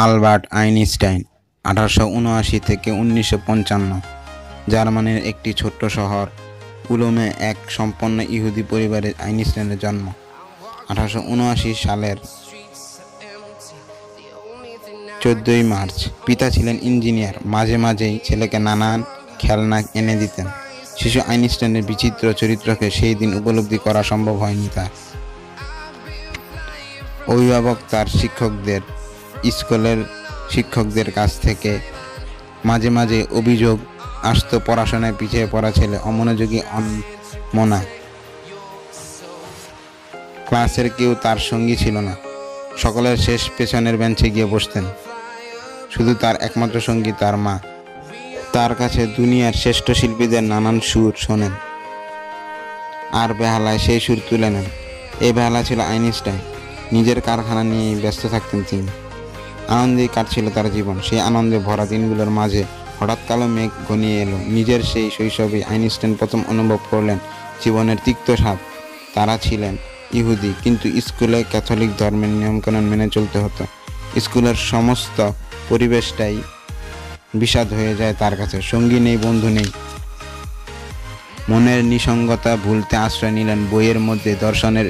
Albert Einstein 1879 থেকে 1955 জার্মানির একটি ছোট্ট শহর উলমে এক সম্পন্ন ইহুদি পরিবারে আইনস্টাইনের জন্ম। 1879 সালের 14 মার্চ। পিতা ছিলেন ইঞ্জিনিয়ার, মাঝে মাঝেই ছেলেকে নানান খেলনা এনে দিতেন। শিশু আইনস্টাইনের বিচিত্র চরিত্রকে সেই দিন উপলব্ধি করা সম্ভব হয়নি তার। অভিভাবক তার স্কুলের শিক্ষকদের কাছ থেকে মাঝে মাঝে অভিযোগ আসতো পড়াশোনায় পিছিয়ে পড়া ছেলে, অমনোযোগী, অনমনা। ক্লাসের কেউ তার সঙ্গী ছিল না। সকলের শেষ পেছনের বেঞ্চে গিয়ে বসতেন। শুধু তার একমাত্র সঙ্গী তার মা। তার কাছে দুনিয়ার শ্রেষ্ঠ শিল্পীদের নানান সুর শোনেন আর বেহালায় সেই সুর তুলে নেন। এই বেহালা ছিল আইনস্টাইন। নিজের কারখানা নিয়ে ব্যস্ত থাকতেন তিনি। আনন্দেই কাটছিল তার জীবন। সেই আনন্দে ভরা দিনগুলোর মাঝে হঠাৎ কালো মেঘ ঘনিয়ে এলো। নিজের সেই শৈশবে আইনস্টাইন প্রথম অনুভব করলেন জীবনের তিক্ত স্বাদ। তারা ছিলেন ইহুদি, কিন্তু স্কুলে ক্যাথলিক ধর্মের নিয়মকানুন মেনে চলতে হতো। স্কুলের সমস্ত পরিবেশটাই বিষাদ হয়ে যায় তার কাছে। সঙ্গী নেই, বন্ধু নেই। মনের নিসঙ্গতা ভুলতে আশ্রয় নিলেন বইয়ের মধ্যে। দর্শনের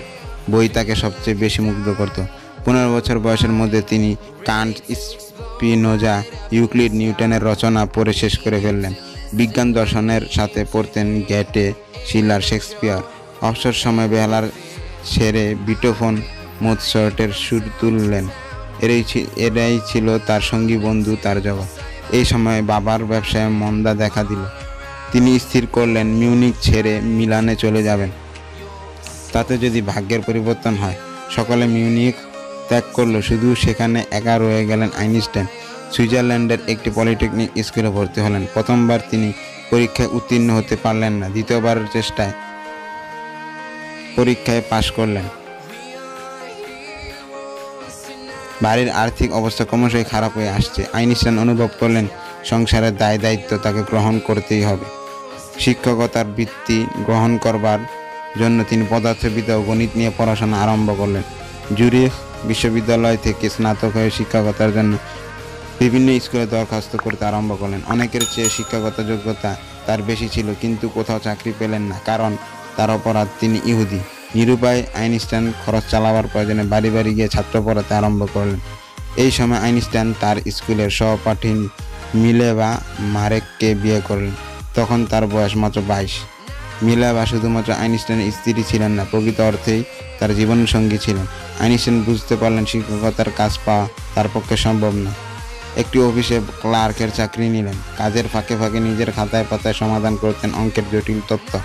বই তাকে সবচেয়ে বেশি মুগ্ধ করত। 15 বছর বয়সের মধ্যে তিনি কান্ট, স্পিনোজা, ইউক্লিড, নিউটনের রচনা পড়ে শেষ করে ফেললেন। বিজ্ঞান দর্শনের সাথে পড়তেন গ্যাটে, শিলার, শেক্সপিয়ার। অবসর সময় বেহালার ছেড়ে বিটোফন, মোৎসার্টের সুর তুললেন। এরাই ছিল তার সঙ্গী, বন্ধু, তার জগৎ। এই সময় বাবার ব্যবসায় মন্দা দেখা দিল। তিনি স্থির করলেন মিউনিক ছেড়ে মিলানে চলে যাবেন। তাতে যদি ভাগ্যের পরিবর্তন হয়। সকলে মিউনিক ত্যাগ করল, শুধু সেখানে একা রয়ে গেলেন আইনস্টাইন। সুইজারল্যান্ডের একটি পলিটেকনিক স্কুলে ভর্তি হলেন। প্রথমবার তিনি পরীক্ষায় উত্তীর্ণ হতে পারলেন না। দ্বিতীয়বারের চেষ্টায় পরীক্ষায় পাশ করলেন। বাড়ির আর্থিক অবস্থা ক্রমশই খারাপ হয়ে আসছে। আইনস্টাইন অনুভব করলেন সংসারের দায় দায়িত্ব তাকে গ্রহণ করতেই হবে। শিক্ষকতার বৃত্তি গ্রহণ করবার জন্য তিনি পদার্থবিদ্যা ও গণিত নিয়ে পড়াশোনা আরম্ভ করলেন। জুরিখ বিশ্ববিদ্যালয় থেকে স্নাতক হয়ে শিক্ষকতার জন্য বিভিন্ন স্কুলে দরখাস্ত করতে আরম্ভ করলেন। অনেকের চেয়ে শিক্ষকতা যোগ্যতা তার বেশি ছিল, কিন্তু কোথাও চাকরি পেলেন না। কারণ তার অপরাধ, তিনি ইহুদি। নিরুপায় আইনস্টাইন খরচ চালাবার প্রয়োজনে বাড়ি বাড়ি গিয়ে ছাত্র পড়াতে আরম্ভ করলেন। এই সময় আইনস্টাইন তার স্কুলের সহপাঠিনী মিলেভা মারেককে বিয়ে করলেন। তখন তার বয়স মাত্র 22। মিলেভা শুধুমাত্র আইনস্টাইনের স্ত্রী ছিলেন না, প্রকৃত অর্থেই তার জীবনসঙ্গী ছিলেন। আইনস্টাইন বুঝতে পারলেন শিক্ষকতার কাজ পাওয়া তার পক্ষে সম্ভব না। একটি অফিসে ক্লার্কের চাকরি নিলেন। কাজের ফাঁকে ফাঁকে নিজের খাতায় পাতায় সমাধান করতেন অঙ্কের জটিল তত্ত্ব।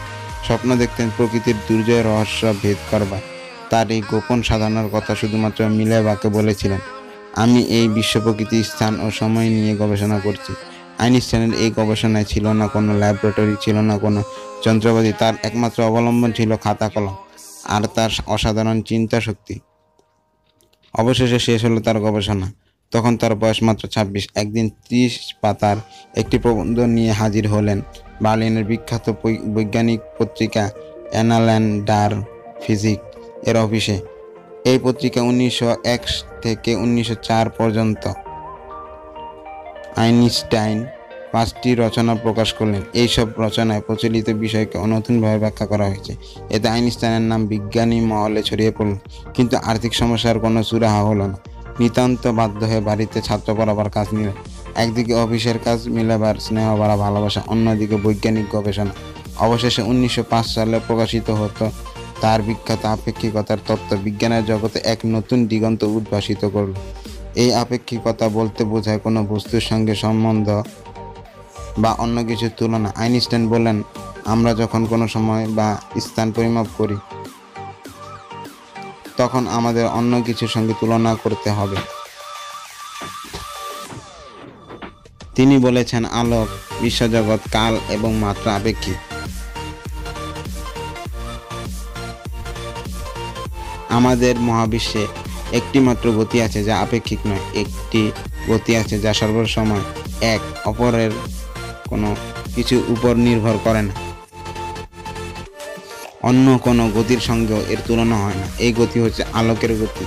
স্বপ্ন দেখতেন প্রকৃতির দুর্জয় রহস্য ভেদ করবার। তার এই গোপন সাধনার কথা শুধুমাত্র মিলেভাকে বলেছিলেন। আমি এই বিশ্ব প্রকৃতির স্থান ও সময় নিয়ে গবেষণা করছি। আইনস্টাইনের এই গবেষণায় ছিল না কোনো ল্যাবরেটরি, ছিল না কোনো যন্ত্রপাতি। তার একমাত্র অবলম্বন ছিল খাতা কলম আর তার অসাধারণ চিন্তা শক্তি। অবশেষে শেষ হলো তার গবেষণা। তখন তার বয়স মাত্র 26। একদিন 30 পাতার একটি প্রবন্ধ নিয়ে হাজির হলেন বার্লিনের বিখ্যাত বৈজ্ঞানিক পত্রিকা অ্যানালেন ডার ফিজিক এর অফিসে। এই পত্রিকা 1901 থেকে 1904 পর্যন্ত আইনস্টাইন 5টি রচনা প্রকাশ করলেন। এইসব রচনায় প্রচলিত বিষয়কে নতুনভাবে ব্যাখ্যা করা হয়েছে। এতে আইনস্টাইনের নাম বিজ্ঞানী মহলে ছড়িয়ে পড়ল। কিন্তু আর্থিক সমস্যার কোনো সুরাহা হলো না। নিতান্ত বাধ্য হয়ে বাড়িতে ছাত্র পড়াবার কাজ নিলেন। একদিকে অফিসের কাজ, মিলেভার স্নেহ ভরা ভালোবাসা, অন্যদিকে বৈজ্ঞানিক গবেষণা। অবশেষে 1905 সালে প্রকাশিত হতো তার বিখ্যাত আপেক্ষিকতার তত্ত্ব। বিজ্ঞানের জগতে এক নতুন দিগন্ত উদ্ভাসিত করল। এই আপেক্ষিকতা বলতে বোঝায় কোনো বস্তুর সঙ্গে সম্বন্ধ বা অন্য কিছুর তুলনা। আইনস্টাইন বললেন, আমরা যখন কোনো সময় বা স্থান পরিমাপ করি তখন আমাদের অন্য কিছুর সঙ্গে তুলনা করতে হবে। তিনি বলেছেন, আলোক, বিশ্বজগৎ, কাল এবং মাত্রা আপেক্ষিক। আমাদের মহাবিশ্বে একটি মাত্র গতি আছে যা আপেক্ষিক নয়। একটি গতি আছে যা সর্বসময় এক, অপরের কোনো কিছু উপর নির্ভর করে না। অন্য কোনো গতির সঙ্গেও এর তুলনা হয় না। এই গতি হচ্ছে আলোকের গতি।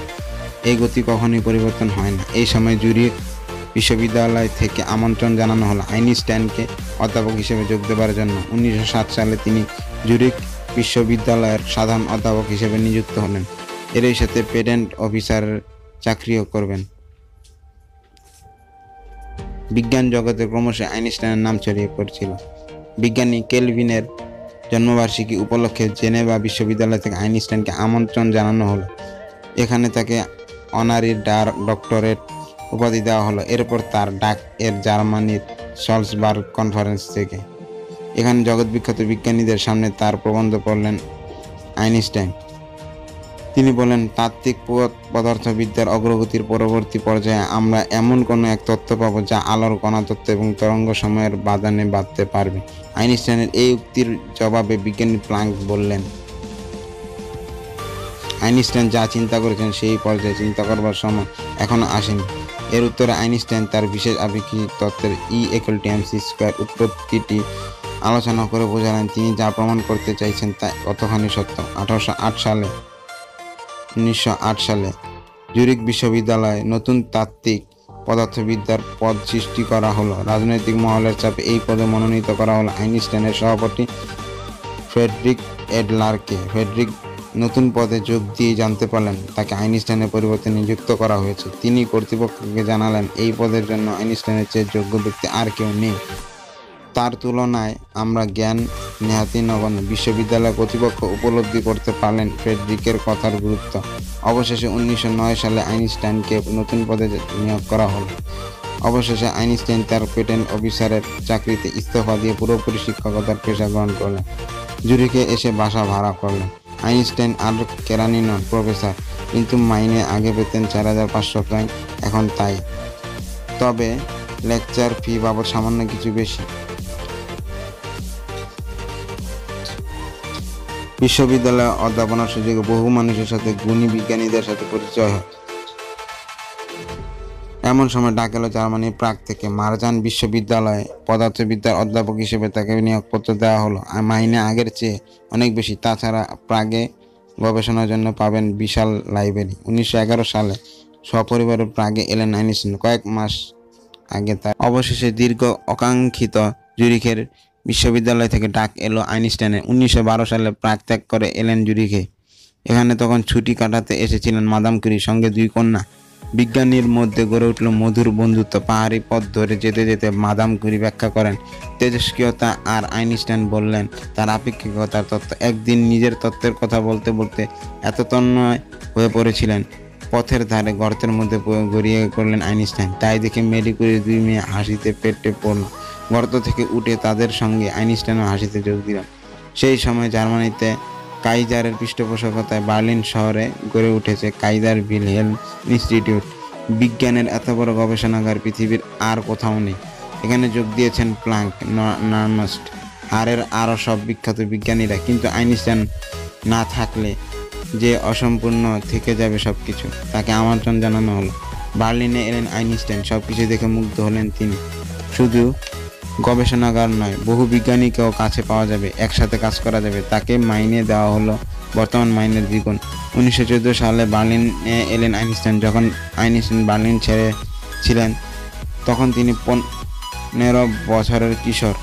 এই গতি কখনোই পরিবর্তন হয় না। এই সময় জুরিখ বিশ্ববিদ্যালয় থেকে আমন্ত্রণ জানানো হলো আইনস্টাইনকে অধ্যাপক হিসেবে যোগ দেবার জন্য। 1907 সালে তিনি জুরিখ বিশ্ববিদ্যালয়ের সাধারণ অধ্যাপক হিসেবে নিযুক্ত হলেন। এরই সাথে পেটেন্ট অফিসারের চাকরিও করবেন। বিজ্ঞান জগতে ক্রমশ আইনস্টাইনের নাম ছড়িয়ে পড়ছিল। বিজ্ঞানী কেলভিনের জন্মবার্ষিকী উপলক্ষে জেনেভা বিশ্ববিদ্যালয় থেকে আইনস্টাইনকে আমন্ত্রণ জানানো হলো। এখানে তাকে অনারি ডক্টরেট উপাধি দেওয়া হলো। এরপর তার ডাক এর জার্মানির সলসবার্গ কনফারেন্স থেকে। এখানে জগৎবিখ্যাত বিজ্ঞানীদের সামনে তার প্রবন্ধ পড়লেন আইনস্টাইন। তিনি বলেন, তাত্ত্বিক পদার্থবিদ্যার অগ্রগতির পরবর্তী পর্যায়ে আমরা এমন কোনো এক তত্ত্ব পাবো যা আলোর কণাতত্ত্ব এবং তরঙ্গ সময়ের বাদানে বাঁধতে পারবে। আইনস্টাইনের এই উক্তির জবাবে বিজ্ঞানী প্লাঙ্ক বললেন, আইনস্টাইন যা চিন্তা করেছেন সেই পর্যায়ে চিন্তা করবার সময় এখনো আসেনি। এর উত্তরে আইনস্টাইন তার বিশেষ আপেক্ষিক তত্ত্বের E=mc² উৎপত্তিটি আলোচনা করে বোঝালেন তিনি যা প্রমাণ করতে চাইছেন তা কতখানি সত্য। 1908 সালে জুরিখ বিশ্ববিদ্যালয়ে নতুন তাত্ত্বিক পদার্থবিদ্যার পদ সৃষ্টি করা হলো। রাজনৈতিক মহলের চাপে এই পদে মনোনীত করা হলো আইনস্টাইনের সহপাঠী ফ্রেডরিক অ্যাডলারকে। ফ্রেডরিক নতুন পদে যোগ দিয়ে জানতে পারলেন তাকে আইনস্টাইনের পরিবর্তে নিযুক্ত করা হয়েছে। তিনি কর্তৃপক্ষকে জানালেন এই পদের জন্য আইনস্টাইনের চেয়ে যোগ্য ব্যক্তি আর কেউ নেই। তার তুলনায় আমরা জ্ঞান নেহাতি নগণ্য। বিশ্ববিদ্যালয় কর্তৃপক্ষ উপলব্ধি করতে পারলেন ফ্রেডরিকের কথার গুরুত্ব। অবশেষে 1909 সালে আইনস্টাইনকে নতুন পদে নিয়োগ করা হলো। অবশেষে আইনস্টাইন তার পেটেন্ট অফিসারের চাকরিতে ইস্তফা দিয়ে পুরোপুরি শিক্ষকতার পেশা গ্রহণ করলেন। জুরিখে এসে বাসা ভাড়া করলেন। আইনস্টাইন আর কেরানি নন, প্রফেসর, কিন্তু মাইনে আগে পেতেন 4500 ফ্র্যাঙ্ক, এখন তাই। তবে লেকচার ফি বাবদ সামান্য কিছু বেশি। বিশ্ববিদ্যালয়ে অধ্যাপনার সুযোগে বহু মানুষের সাথে গুণী বিজ্ঞানীদের সাথে পরিচয় হয়। এমন সময় ডাক এলো জার্মানির প্রাগ থেকে। মার্জান বিশ্ববিদ্যালয়ে পদার্থবিদ্যার অধ্যাপক হিসেবে তাকে নিয়োগপত্র দেওয়া হলো। মাইনে আগের চেয়ে অনেক বেশি। তাছাড়া প্রাগে গবেষণার জন্য পাবেন বিশাল লাইব্রেরি। 1911 সালে সপরিবারে প্রাগে এলেন আইনস্টাইন। কয়েক মাস আগে তার অবশেষে দীর্ঘ আকাঙ্ক্ষিত জুরিখের বিশ্ববিদ্যালয় থেকে ডাক এলো আইনস্টাইনের। 1912 সালে প্রাগ ত্যাগ করে এলেন জুরিখে। এখানে তখন ছুটি কাটাতে এসেছিলেন মাদাম ক্যুরি, সঙ্গে 2 কন্যা। বিজ্ঞানীর মধ্যে গড়ে উঠল মধুর বন্ধুত্ব। পাহাড়ি পথ ধরে যেতে যেতে মাদাম ক্যুরি ব্যাখ্যা করেন তেজস্ক্রিয়তা আর আইনস্টাইন বললেন তার আপেক্ষিকতার তত্ত্ব। একদিন নিজের তত্ত্বের কথা বলতে বলতে এত তন্ময় হয়ে পড়েছিলেন পথের ধারে গর্তের মধ্যে গড়িয়ে পড়লেন আইনস্টাইন। তাই দেখে মেরি ক্যুরির 2 মেয়ে হাসিতে পেটে পড়ল। গর্ত থেকে উঠে তাদের সঙ্গে আইনস্টাইনও হাসিতে যোগ দিলেন। সেই সময় জার্মানিতে কাইজারের পৃষ্ঠপোষকতায় বার্লিন শহরে গড়ে উঠেছে কাইজার ভিলহেল্ম ইনস্টিটিউট। বিজ্ঞানের এত বড় গবেষণাগার পৃথিবীর আর কোথাও নেই। এখানে যোগ দিয়েছেন প্লাঙ্ক, নার্মস্ট, হারের আরও সব বিখ্যাত বিজ্ঞানীরা। কিন্তু আইনস্টাইন না থাকলে যে অসম্পূর্ণ থেকে যাবে সব কিছু। তাকে আমন্ত্রণ জানানো হলো। বার্লিনে এলেন আইনস্টাইন। সব কিছু দেখে মুগ্ধ হলেন তিনি। শুধু গবেষণাগার নয়, বহু বিজ্ঞানীকেও কাছে পাওয়া যাবে, একসাথে কাজ করা যাবে। তাকে মাইনে দেওয়া হলো বর্তমান মাইনের দ্বিগুণ। 1914 সালে বার্লিনে এলেন আইনস্টাইন। যখন আইনস্টাইন বার্লিন ছেড়েছিলেন তখন তিনি 15 বছরের কিশোর।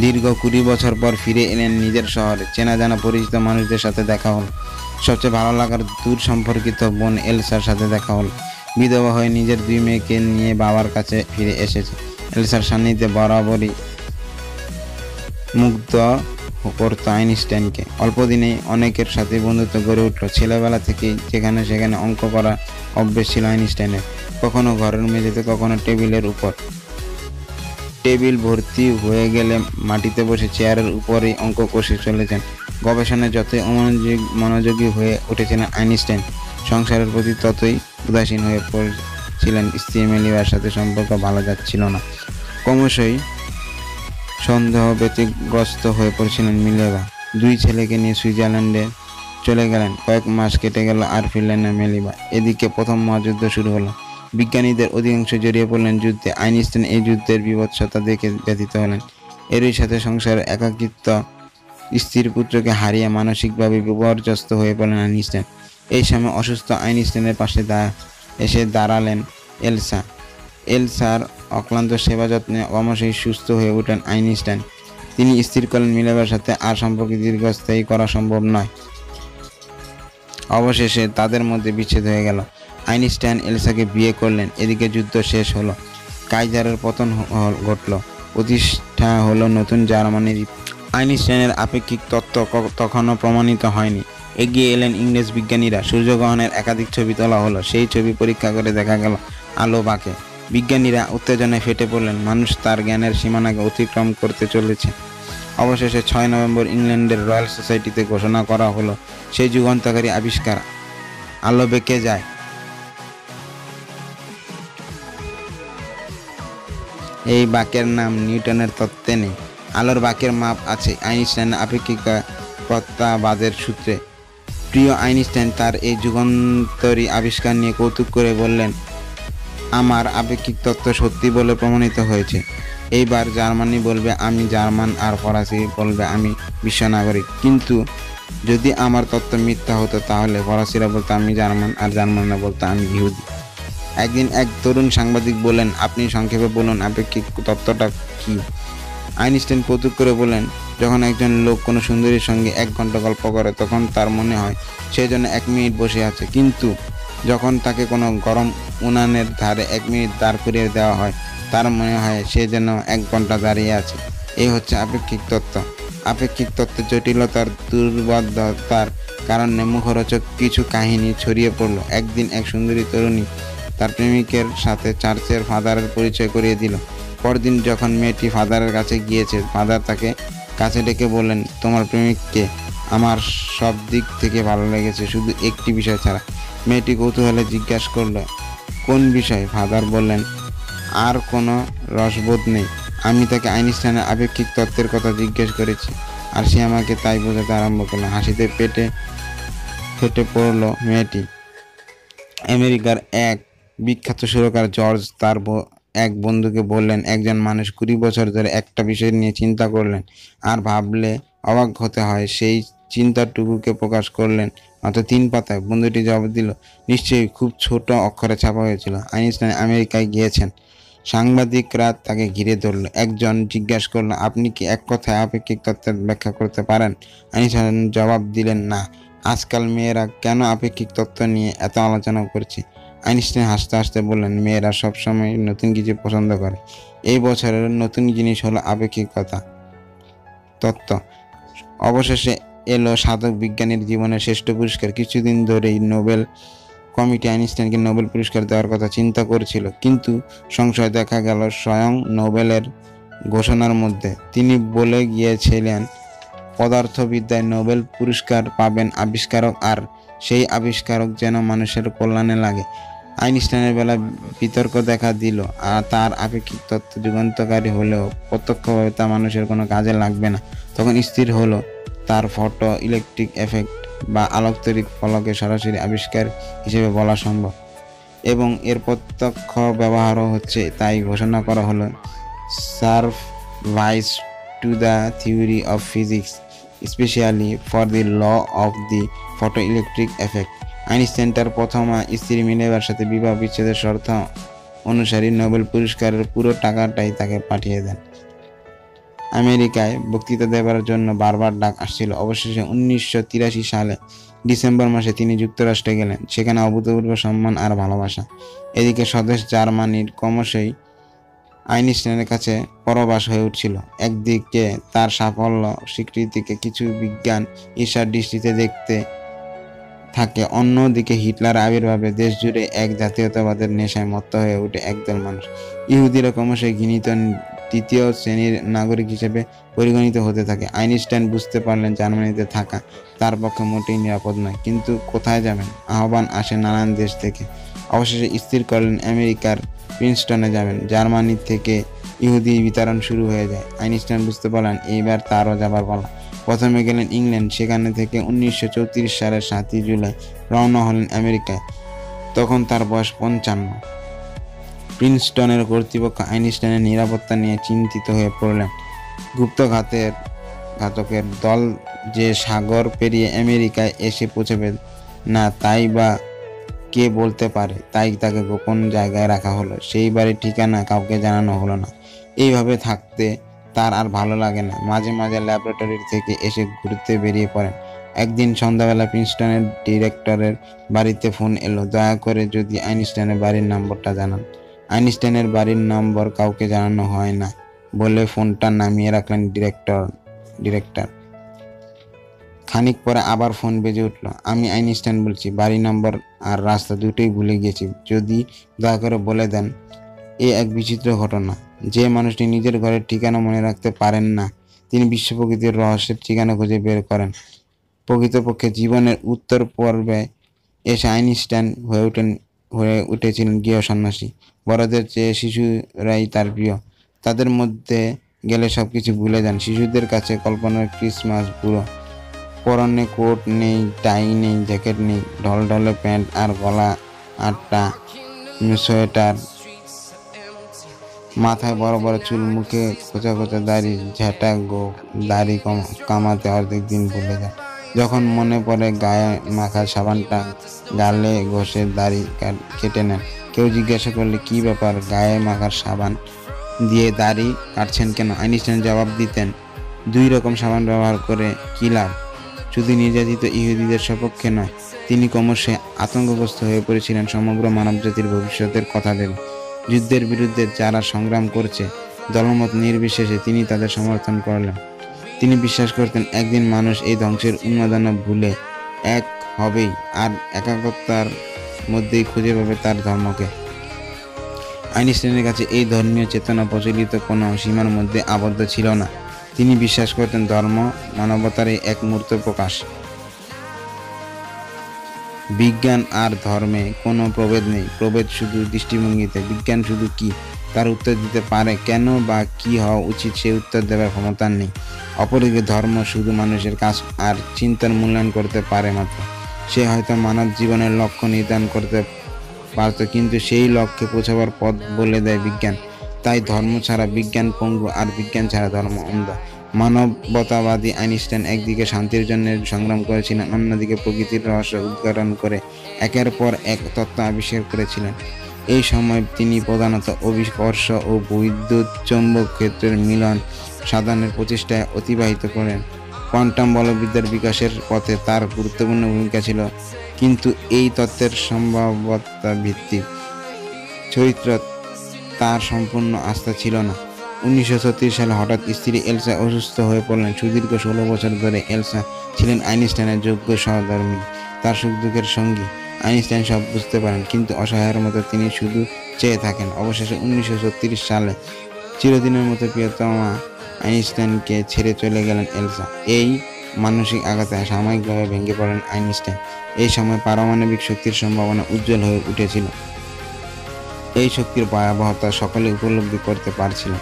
দীর্ঘ 20 বছর পর ফিরে এলেন নিজের শহরে। চেনা জানা পরিচিত মানুষদের সাথে দেখা হলো। সবচেয়ে ভালো লাগার দূর সম্পর্কিত বোন এলসার সাথে দেখা হলো। বিধবা হয়ে নিজের 2 মেয়েকে নিয়ে বাবার কাছে ফিরে এসেছে। এলসার সান্নিধ্যে বরাবরই মুগ্ধ করত আইনস্টাইনকে। অল্প দিনেই অনেকের সাথে বন্ধুত্ব গড়ে উঠল। ছেলেবেলা থেকেই যেখানে সেখানে অঙ্ক করা অভ্যেস ছিল আইনস্টাইনের। কখনো ঘরের মেঝেতে, কখনো টেবিলের উপর। টেবিল ভর্তি হয়ে গেলে মাটিতে বসে চেয়ারের উপরেই অঙ্ক কষে চলেছেন। গবেষণায় যতই মনোযোগী হয়ে উঠেছিলেন আইনস্টাইন, সংসারের প্রতি ততই উদাসীন হয়ে পড়েছিলেন। স্ত্রী মেলিবার সাথে সম্পর্ক ভালো যাচ্ছিল না। ক্রমশই সন্দেহ ব্যতিগ্রস্ত হয়ে পড়েছিলেন মিলেভা। 2 ছেলেকে নিয়ে সুইজারল্যান্ডে চলে গেলেন। কয়েক মাস কেটে গেল আর ফিরলেন না মেলিভা। এদিকে প্রথম মহাযুদ্ধ শুরু হলো। বিজ্ঞানীদের অধিকাংশ জড়িয়ে পড়লেন যুদ্ধে। আইনস্টাইন এই যুদ্ধের বীভৎসতা দেখে ব্যথিত হলেন। এরই সাথে সংসারের একাকিত্ব স্ত্রীর পুত্রকে হারিয়ে মানসিকভাবে বিপর্যস্ত হয়ে পড়লেন আইনস্টাইন। এই সময় অসুস্থ আইনস্টাইনের পাশে এসে দাঁড়ালেন এলসা। এলসার অক্লান্ত সেবা যত্নে ক্রমশই সুস্থ হয়ে ওঠেন আইনস্টাইন। তিনি স্থির করলেন মিলেভারের সাথে আর সম্পর্ক দীর্ঘস্থায়ী করা সম্ভব নয়। অবশেষে তাদের মধ্যে বিচ্ছেদ হয়ে গেল। আইনস্টাইন এলসাকে বিয়ে করলেন। এদিকে যুদ্ধ শেষ হলো, কাইজারের পতন ঘটল, প্রতিষ্ঠা হলো নতুন জার্মানির। আইনস্টাইনের আপেক্ষিক তত্ত্ব তখনও প্রমাণিত হয়নি। এগিয়ে এলেন ইংরেজ বিজ্ঞানীরা। সূর্যগ্রহণের একাধিক ছবি তোলা হলো। সেই ছবি পরীক্ষা করে দেখা গেল আলো বাঁকে। বিজ্ঞানীরা উত্তেজনায় ফেটে পড়লেন। মানুষ তার জ্ঞানের সীমানাকে অতিক্রম করতে চলেছে। অবশেষে 6 নভেম্বর ইংল্যান্ডের রয়্যাল সোসাইটিতে ঘোষণা করা হলো সেই যুগান্তকারী আবিষ্কার, আলো বেঁকে যায়। এই বাঁকের নাম নিউটনের তত্ত্বে নেই। আলোর বাঁকের মাপ আছে আইনস্টাইনের আপেক্ষিকতাবাদের সূত্রে। প্রিয় আইনস্টাইন তার এই যুগান্তরী আবিষ্কার নিয়ে কৌতুক করে বললেন, আমার আপেক্ষিক তত্ত্ব সত্যি বলে প্রমাণিত হয়েছে। এইবার জার্মানি বলবে আমি জার্মান, আর ফরাসি বলবে আমি বিশ্ব নাগরিক। কিন্তু যদি আমার তত্ত্ব মিথ্যা হতো তাহলে ফরাসিরা বলতো আমি জার্মান, আর জার্মানরা বলতো আমি ইহুদি। একদিন এক তরুণ সাংবাদিক বললেন, আপনি সংক্ষেপে বলুন আপেক্ষিক তত্ত্বটা কি? আইনস্টাইন কৌতুক করে বললেন, যখন একজন লোক কোনো সুন্দরীর সঙ্গে 1 ঘন্টা গল্প করে তখন তার মনে হয় সে যেন 1 মিনিট বসে আছে, কিন্তু যখন তাকে কোনো গরম উনানের ধারে 1 মিনিট দাঁড় করিয়ে দেওয়া হয় তার মনে হয় সে যেন 1 ঘন্টা দাঁড়িয়ে আছে। এই হচ্ছে আপেক্ষিক তত্ত্ব। আপেক্ষিক তত্ত্বের জটিলতার দুর্বোধ্যতার কারণে মুখরোচক কিছু কাহিনী ছড়িয়ে পড়ল। একদিন এক সুন্দরী তরুণী তার প্রেমিকের সাথে চার্চের ফাদারের পরিচয় করিয়ে দিল। পরদিন যখন মেয়েটি ফাদারের কাছে গিয়েছে, ফাদার তাকে কাছে ডেকে বললেন, তোমার প্রেমিককে আমার সব দিক থেকে ভালো লেগেছে, শুধু একটি বিষয় ছাড়া। মেয়েটি কৌতূহলে জিজ্ঞাসা করল, কোন বিষয়? ফাদার বললেন, আর কোনো রসবোধ নেই। আমি তাকে আইনস্টাইনের আপেক্ষিক তত্ত্বের কথা জিজ্ঞেস করেছি, আর সে আমাকে তাই বোঝাতে আরম্ভ করলো। হাসিতে ফেটে পড়ল মেয়েটি। আমেরিকার এক বিখ্যাত সুরকার জর্জ তার এক বন্ধুকে বললেন, একজন মানুষ 20 বছর ধরে একটা বিষয় নিয়ে চিন্তা করলেন, আর ভাবলে অবাক হতে হয়। সেই চিন্তাটুকুকে প্রকাশ করলেন মাত্র 3 পাতায়। বন্ধুটি জবাব দিল, নিশ্চয়ই খুব ছোট অক্ষরে ছাপা হয়েছিল। আইনস্টাইন আমেরিকায় গিয়েছেন। সাংবাদিকরা তাকে ঘিরে ধরল। একজন জিজ্ঞাসা করল, আপনি কি এক কথায় আপেক্ষিক তত্ত্বের ব্যাখ্যা করতে পারেন? আইনস্টাইন জবাব দিলেন, না। আজকাল মেয়েরা কেন আপেক্ষিক তত্ত্ব নিয়ে এত আলোচনা করছে? আইনস্টাইন হাসতে হাসতে বললেন, মেয়েরা সবসময় নতুন কিছু পছন্দ করে। এই বছরের নতুন জিনিস হলো আপেক্ষিকতা তত্ত্ব। অবশেষে এলো সাধক বিজ্ঞানীর জীবনের শ্রেষ্ঠ পুরস্কার। কিছুদিন ধরেই নোবেল কমিটি আইনস্টাইনকে নোবেল পুরস্কার দেওয়ার কথা চিন্তা করছিল, কিন্তু সংশয় দেখা গেল স্বয়ং নোবেলের ঘোষণার মধ্যে। তিনি বলে গিয়েছিলেন, পদার্থবিদ্যায় নোবেল পুরস্কার পাবেন আবিষ্কারক, আর সেই আবিষ্কারক যেন মানুষের কল্যাণে লাগে। আইনস্টাইনের বেলায় বিতর্ক দেখা দিল, আর তার আপেক্ষিক তত্ত্ব যুগান্তকারী হলেও প্রত্যক্ষভাবে তা মানুষের কোনো কাজে লাগবে না। তখন স্থির হলো তার ফটো ইলেকট্রিক এফেক্ট বা আলোকতড়িৎ ফলকে সরাসরি আবিষ্কার হিসেবে বলা সম্ভব, এবং এর প্রত্যক্ষ ব্যবহারও হচ্ছে। তাই ঘোষণা করা হলো services to the theory of physics, specially for the law of the photoelectric effect. Einstein তার প্রথম স্ত্রী মিলেভারের সাথে বিবাহ বিচ্ছেদের শর্ত অনুসারী নোবেল পুরস্কারের পুরো টাকাটাই তাকে পাঠিয়ে দেন। আমেরিকায় বক্তৃতা দেবার জন্য বারবার ডাক আসছিল। অবশেষে 1983 সালে ডিসেম্বর মাসে তিনি যুক্তরাষ্ট্রে গেলেন। সেখানে অভূতপূর্ব সম্মান আর ভালোবাসা। এদিকে স্বদেশ জার্মানির ক্রমশই আইনস্টাইনের কাছে পরবাস হয়ে উঠছিল। একদিকে তার সাফল্য স্বীকৃতিকে কিছু বিজ্ঞান ঈর্ষার দৃষ্টিতে দেখতে থাকে, অন্যদিকে হিটলার আবির্ভাবে দেশ জুড়ে এক জাতীয়তাবাদের নেশায় মত্ত হয়ে ওঠে একদল মানুষ। ইহুদিরা ক্রমশই ঘৃণিত তৃতীয় শ্রেণীর নাগরিক হিসেবে পরিগণিত হতে থাকে। আইনস্টাইন বুঝতে পারলেন জার্মানিতে থাকা তার পক্ষে মোটেই নিরাপদ নয়, কিন্তু কোথায় যাবেন? আহ্বান আসে নানান দেশ থেকে। অবশেষে স্থির করলেন আমেরিকার প্রিন্সটনে যাবেন। জার্মানি থেকে ইহুদি বিতরণ শুরু হয়ে যায়। আইনস্টাইন বুঝতে পারলেন এইবার তারও যাবার পালা। প্রথমে গেলেন ইংল্যান্ড, সেখানে থেকে 1934 সালের 7 জুলাই রওনা হলেন আমেরিকায়। তখন তার বয়স 55। প্রিন্সটনের কর্তৃপক্ষ আইনস্টাইনের নিরাপত্তা নিয়ে চিন্তিত হয়ে পড়লেন। গুপ্তঘাতের ঘাতকের দল যে সাগর পেরিয়ে আমেরিকায় এসে পৌঁছবে না তাই বা কে বলতে পারে। তাই তাকে গোপন জায়গায় রাখা হলো, সেই বাড়ির ঠিকানা কাউকে জানানো হলো না। এইভাবে থাকতে তার আর ভালো লাগে না। মাঝে মাঝে ল্যাবরেটরি থেকে এসে ঘুরতে বেরিয়ে পড়েন। একদিন সন্ধ্যাবেলা প্রিন্সটনের ডিরেক্টরের বাড়িতে ফোন এলো, দয়া করে যদি আইনস্টাইনের বাড়ির নম্বরটা জানান। আইনস্টাইনের বাড়ির নম্বর কাউকে জানানো হয় না বলে ফোনটা নামিয়ে রাখলেন ডিরেক্টর। খানিক পরে আবার ফোন বেজে উঠল। আমি আইনস্টাইন বলছি, বাড়ি নম্বর আর রাস্তা দুটোই ভুলে গেছি, যদি দয়া করে বলে দেন। এ এক বিচিত্র ঘটনা। যে মানুষটি নিজের ঘরের ঠিকানা মনে রাখতে পারেন না, তিনি বিশ্ব প্রকৃতির রহস্যের ঠিকানা খুঁজে বের করেন। প্রকৃতপক্ষে জীবনের উত্তর পর্বে এসে আইনস্টাইন হয়ে উঠেছিলেন গৃহ সন্ন্যাসী। বড়দের চেয়ে শিশুরাই তার প্রিয়। তাদের মধ্যে গেলে সবকিছু ভুলে যান। শিশুদের কাছে কল্পনার ক্রিসমাস বুড়ো। পরনে কোট নেই, টাই নেই, জ্যাকেট নেই, ঢলঢলে প্যান্ট আর গলা আটটা সোয়েটার, মাথায় বড় বড় চুল, মুখে খোঁচা খোঁচা দাড়ি, ঝেঁটা দাড়ি কামাতে অর্ধেক দিন ভুলে যায়। যখন মনে পড়ে গায়ে মাখা সাবানটা গালে ঘষে দাড়ি কেটে নেন। কেউ জিজ্ঞাসা করলে কি ব্যাপার, গায়ে মাখার সাবান দিয়ে দাড়ি কাটছেন কেন? আইনস্টাইন জবাব দিতেন, 2 রকম সাবান ব্যবহার করে কি লাভ? শুধু নির্যাতিত ইহুদিদের সপক্ষে নয়, তিনি ক্রমশই আতঙ্কগ্রস্ত হয়ে পড়েছিলেন সমগ্র মানবজাতির ভবিষ্যতের কথা ভেবে। যুদ্ধের বিরুদ্ধে যারা সংগ্রাম করছে, দলমত নির্বিশেষে তিনি তাদের সমর্থন করলেন। তিনি বিশ্বাস করতেন একদিন মানুষ এই ধ্বংসের উন্মাদনা ভুলে এক হবেই আর একাত্মতার মধ্যেই খুঁজে পাবে তার ধর্মকে। আইনস্টাইনের কাছে এই ধর্মীয় চেতনা প্রচলিত কোনো সীমার মধ্যে আবদ্ধ ছিল না। তিনি বিশ্বাস করতেন ধর্ম মানবতারই এক মূর্ত প্রকাশ। বিজ্ঞান আর ধর্মে কোনো প্রভেদ নেই, প্রভেদ শুধু দৃষ্টিভঙ্গিতে। বিজ্ঞান শুধু কি তার উত্তর দিতে পারে, কেন বা কি হওয়া উচিত সেই উত্তর দেওয়ার ক্ষমতা নেই। অপরদিকে ধর্ম শুধু মানুষের কাজ আর চিন্তার মূল্যায়ন করতে পারে মাত্র। সে হয়তো মানব জীবনের লক্ষ্য নির্ধারণ করতে পারত, কিন্তু সেই লক্ষ্যে পৌঁছাবার পথ বলে দেয় বিজ্ঞান। তাই ধর্ম ছাড়া বিজ্ঞান পঙ্গু আর বিজ্ঞান ছাড়া ধর্ম অন্ধ। মানবতাবাদী আইনস্টাইন একদিকে শান্তির জন্য সংগ্রাম করেছিলেন, অন্যদিকে প্রকৃতির রহস্য উদ্ঘাটন করে একের পর এক তত্ত্ব আবিষ্কার করেছিলেন। এই সময় তিনি প্রধানত অভিকর্ষ ও বৈদ্যুৎ চৌম্বক ক্ষেত্রের মিলন সাধনের প্রচেষ্টায় অতিবাহিত করেন। কোয়ান্টাম বলবিদ্যার বিকাশের পথে তার গুরুত্বপূর্ণ ভূমিকা ছিল, কিন্তু এই তত্ত্বের সম্ভাব্যতা ভিত্তিক চরিত্র তার সম্পূর্ণ আস্থা ছিল না। 1936 সালে হঠাৎ স্ত্রী এলসা অসুস্থ হয়ে পড়লেন। সুদীর্ঘ 16 বছর ধরে এলসা ছিলেন আইনস্টাইনের যোগ্য সহধর্মিণী, তার সুখ দুঃখের সঙ্গী। আইনস্টাইন সব বুঝতে পারেন, কিন্তু অসহায়ের মতো তিনি শুধু চেয়ে থাকেন। অবশেষে 1936 সালে চিরদিনের মতো প্রিয়তমা আইনস্টাইনকে ছেড়ে চলে গেলেন এলসা। এই মানসিক আঘাতে সাময়িকভাবে ভেঙে পড়েন আইনস্টাইন। এই সময় পারমাণবিক শক্তির সম্ভাবনা উজ্জ্বল হয়ে উঠেছিল। এই শক্তির ভয়াবহতা সকলে উপলব্ধি করতে পারছিল।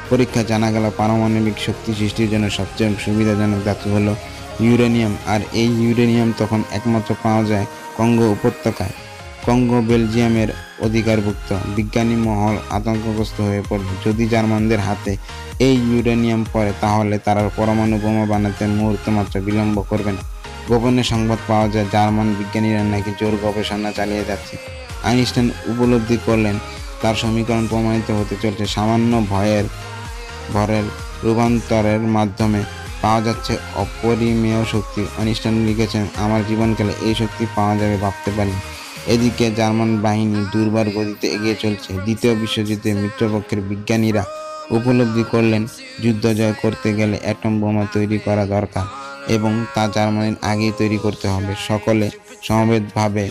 পরীক্ষা জানা গেল পারমাণবিক শক্তি সৃষ্টির জন্য সবচেয়ে সুবিধাজনক ধাতু হলো ইউরেনিয়াম, আর এই ইউরেনিয়াম তখন একমাত্র পাওয়া যায় কঙ্গো উপত্যকায়। কঙ্গো বেলজিয়ামের অধিকারভুক্ত। বিজ্ঞানী মহল আতঙ্কগ্রস্ত হয়ে পড়বে। যদি জার্মানদের হাতে এই ইউরেনিয়াম পড়ে, তাহলে তারা পরমাণু বোমা বানাতে মুহূর্ত মাত্র বিলম্ব করবে না। গোপনে সংবাদ পাওয়া যায় জার্মান বিজ্ঞানীরা নাকি জোর গবেষণা চালিয়ে যাচ্ছে। আইনস্টাইন উপলব্ধি করলেন তার সমীকরণ প্রমাণিত হতে চলছে। সামান্য ভরের রূপান্তরের মাধ্যমে পাওয়া যাচ্ছে অপরিমেয় শক্তি। আইনস্টাইন লিখেছেন, আমার জীবনকালে এই শক্তি পাওয়া যাবে ভাবতে পারি। এদিকে জার্মান বাহিনী দুর্বার গতিতে এগিয়ে চলছে। দ্বিতীয় বিশ্বযুদ্ধে মিত্রপক্ষের বিজ্ঞানীরা উপলব্ধি করলেন যুদ্ধ জয় করতে গেলে অ্যাটম বোমা তৈরি করা দরকার এবং তা জার্মানির আগেই তৈরি করতে হবে। সকলে সমবেতভাবে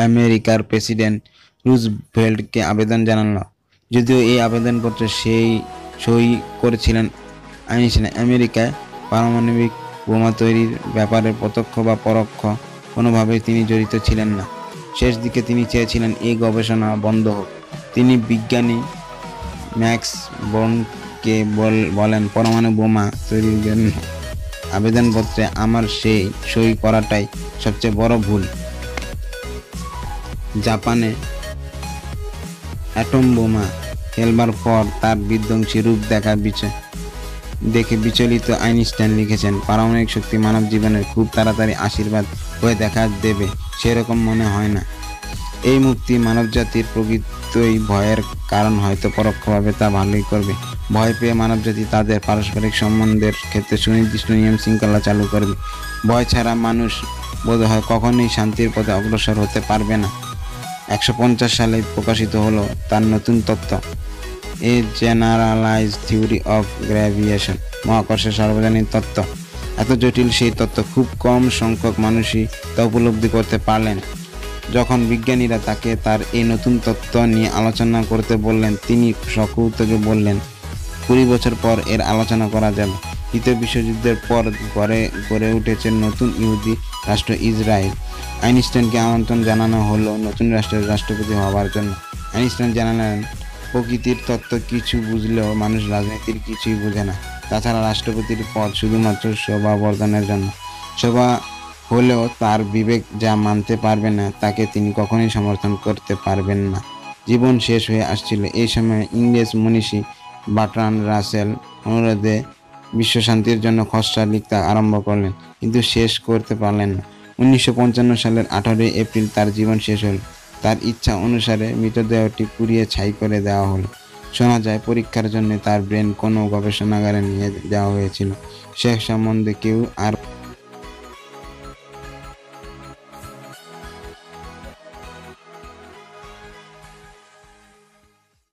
আমেরিকার প্রেসিডেন্ট রুজভেল্টকে আবেদন জানালো। যদিও এই আবেদনপত্রে সই করেছিলেন আইনস্টাইন, আমেরিকায় পারমাণবিক বোমা তৈরির ব্যাপারে প্রত্যক্ষ বা পরোক্ষ কোনোভাবেই তিনি জড়িত ছিলেন না। শেষ দিকে তিনি চেয়েছিলেন এই গবেষণা বন্ধ হোক। তিনি বিজ্ঞানী ম্যাক্স বর্নকে বলেন, পরমাণু বোমা তৈরির জন্য আবেদনপত্রে আমার সই করাটাই সবচেয়ে বড় ভুল। জাপানে অ্যাটম বোমা ফেলবার পর তার বিধ্বংসী রূপ দেখার দেখে বিচলিত আইনস্টাইন লিখেছেন, পারমাণবিক শক্তি মানব জীবনের খুব তাড়াতাড়ি আশীর্বাদ হয়ে দেখা দেবে সেরকম মনে হয় না। এই মুক্তি মানবজাতির প্রকৃতই ভয়ের কারণ হয়তো পরোক্ষভাবে তা ভালোই করবে। ভয় পেয়ে মানবজাতি তাদের পারস্পরিক সম্বন্ধের ক্ষেত্রে সুনির্দিষ্ট নিয়ম শৃঙ্খলা চালু করবে। ভয় ছাড়া মানুষ বোধহয় কখনোই শান্তির পথে অগ্রসর হতে পারবে না। 1950 সালে প্রকাশিত হলো তার নতুন তত্ত্ব, এ জেনারেলাইজড থিওরি অফ গ্র্যাভিটেশন, মহাকর্ষের সার্বজনীন তত্ত্ব। এত জটিল সেই তত্ত্ব খুব কম সংখ্যক মানুষই তা উপলব্ধি করতে পারলেন। যখন বিজ্ঞানীরা তাকে তার এই নতুন তত্ত্ব নিয়ে আলোচনা করতে বললেন, তিনি সকৌতুকে বললেন, 20 বছর পর এর আলোচনা করা যাবে। দ্বিতীয় বিশ্বযুদ্ধের পর গড়ে উঠেছে নতুন ইহুদি রাষ্ট্র ইসরায়েল। আইনস্টাইনকে আমন্ত্রণ জানানো হলো নতুন রাষ্ট্রের রাষ্ট্রপতি হবার জন্য। আইনস্টাইন জানালেন, প্রকৃতির তত্ত্ব কিছু বুঝলেও মানুষ রাজনীতির কিছুই বোঝে না। তাছাড়া রাষ্ট্রপতির পদ শুধুমাত্র শোভাবর্ধনের জন্য। শোভা হলেও তার বিবেক যা মানতে পারবে না তাকে তিনি কখনোই সমর্থন করতে পারবেন না। জীবন শেষ হয়ে আসছিল। এই সময় ইংরেজ মনীষী বার্ট্রান্ড রাসেল অনুরোধে বিশ্বশান্তির জন্য খসড়া লিখতে আরম্ভ করলেন, কিন্তু শেষ করতে পারলেন না। 1955 সালের 18 এপ্রিল তার জীবন শেষ হল। তার ইচ্ছা অনুসারে মৃতদেহটি পুড়িয়ে ছাই করে দেওয়া হলো। শোনা যায় পরীক্ষার জন্য তার ব্রেন কোনো গবেষণাগারে নিয়ে যাওয়া হয়েছিল। সে সম্বন্ধে কেউ আর